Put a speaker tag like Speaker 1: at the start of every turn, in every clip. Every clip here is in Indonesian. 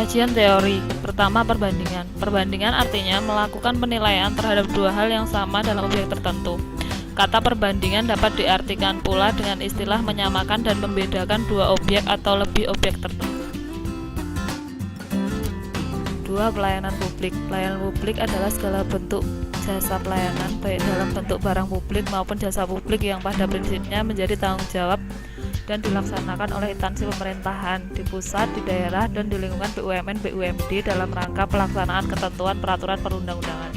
Speaker 1: Kajian teori. Pertama, perbandingan. Perbandingan artinya melakukan penilaian terhadap dua hal yang sama dalam objek tertentu. Kata perbandingan dapat diartikan pula dengan istilah menyamakan dan membedakan dua objek atau lebih objek tertentu. 2. Pelayanan publik. Pelayanan publik adalah segala bentuk jasa pelayanan, baik dalam bentuk barang publik maupun jasa publik yang pada prinsipnya menjadi tanggung jawab dan dilaksanakan oleh instansi pemerintahan di pusat, di daerah, dan di lingkungan BUMN BUMD dalam rangka pelaksanaan ketentuan peraturan perundang-undangan.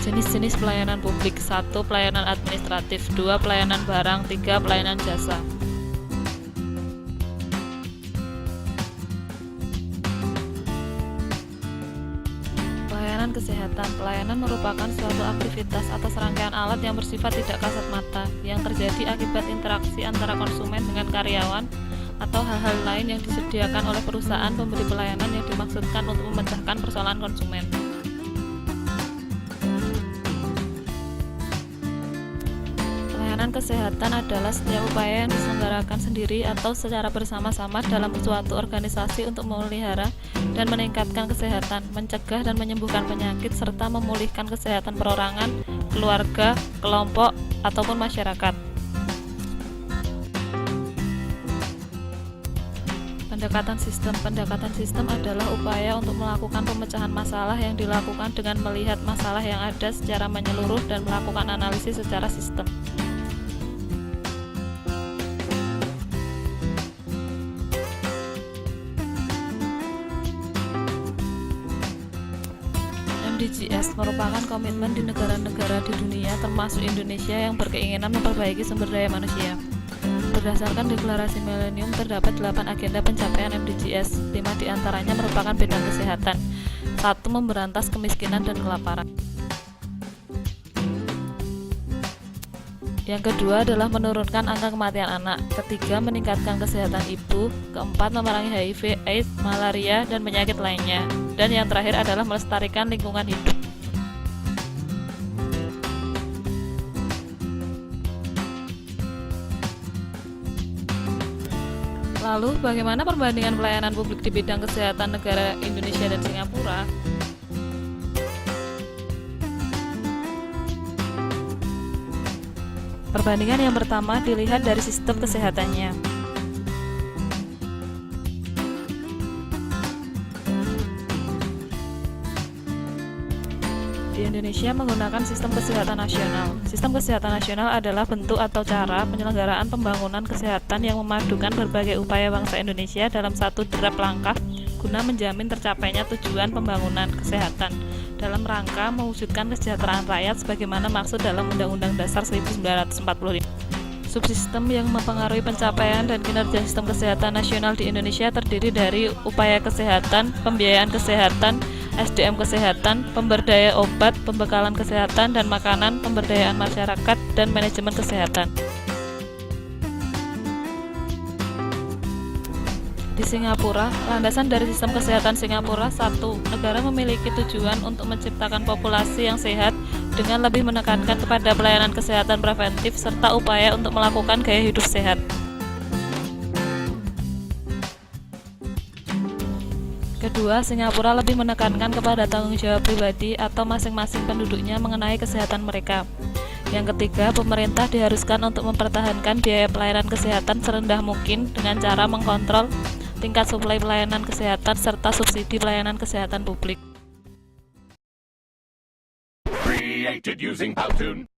Speaker 1: Jenis-jenis pelayanan publik. 1. Pelayanan administratif. 2. Pelayanan barang. 3. Pelayanan jasa. Pelayanan kesehatan. Pelayanan merupakan suatu aktivitas atau serangkaian alat yang bersifat tidak kasat mata, yang terjadi akibat interaksi antara konsumen dengan karyawan atau hal-hal lain yang disediakan oleh perusahaan pemberi pelayanan yang dimaksudkan untuk memecahkan persoalan konsumen. Pelayanan kesehatan adalah setiap upaya yang diselenggarakan sendiri atau secara bersama-sama dalam suatu organisasi untuk memelihara dan meningkatkan kesehatan, mencegah dan menyembuhkan penyakit, serta memulihkan kesehatan perorangan, keluarga, kelompok, ataupun masyarakat. Pendekatan sistem. Pendekatan sistem adalah upaya untuk melakukan pemecahan masalah yang dilakukan dengan melihat masalah yang ada secara menyeluruh dan melakukan analisis secara sistem. MDGs merupakan komitmen di negara-negara di dunia termasuk Indonesia yang berkeinginan memperbaiki sumber daya manusia. Berdasarkan deklarasi milenium terdapat 8 agenda pencapaian MDGs, 5 diantaranya merupakan bidang kesehatan. 1. Memberantas kemiskinan dan kelaparan. Yang kedua adalah menurunkan angka kematian anak. Ketiga, meningkatkan kesehatan ibu. Keempat, memerangi HIV, AIDS, malaria, dan penyakit lainnya. Dan yang terakhir adalah melestarikan lingkungan hidup. Lalu, bagaimana perbandingan pelayanan publik di bidang kesehatan negara Indonesia dan Singapura? Perbandingan yang pertama dilihat dari sistem kesehatannya. Di Indonesia menggunakan sistem kesehatan nasional. Sistem kesehatan nasional adalah bentuk atau cara penyelenggaraan pembangunan kesehatan yang memadukan berbagai upaya bangsa Indonesia dalam satu derap langkah guna menjamin tercapainya tujuan pembangunan kesehatan dalam rangka mewujudkan kesejahteraan rakyat sebagaimana maksud dalam Undang-Undang Dasar 1945. Subsistem yang mempengaruhi pencapaian dan kinerja sistem kesehatan nasional di Indonesia terdiri dari upaya kesehatan, pembiayaan kesehatan, SDM kesehatan, pemberdaya obat, pembekalan kesehatan dan makanan, pemberdayaan masyarakat, dan manajemen kesehatan. Di Singapura, landasan dari sistem kesehatan Singapura. 1. Negara memiliki tujuan untuk menciptakan populasi yang sehat dengan lebih menekankan kepada pelayanan kesehatan preventif serta upaya untuk melakukan gaya hidup sehat. Kedua, Singapura lebih menekankan kepada tanggung jawab pribadi atau masing-masing penduduknya mengenai kesehatan mereka. Yang ketiga, pemerintah diharuskan untuk mempertahankan biaya pelayanan kesehatan serendah mungkin dengan cara mengkontrol tingkat suplai pelayanan kesehatan serta subsidi pelayanan kesehatan publik.
Speaker 2: Created using Powtoon.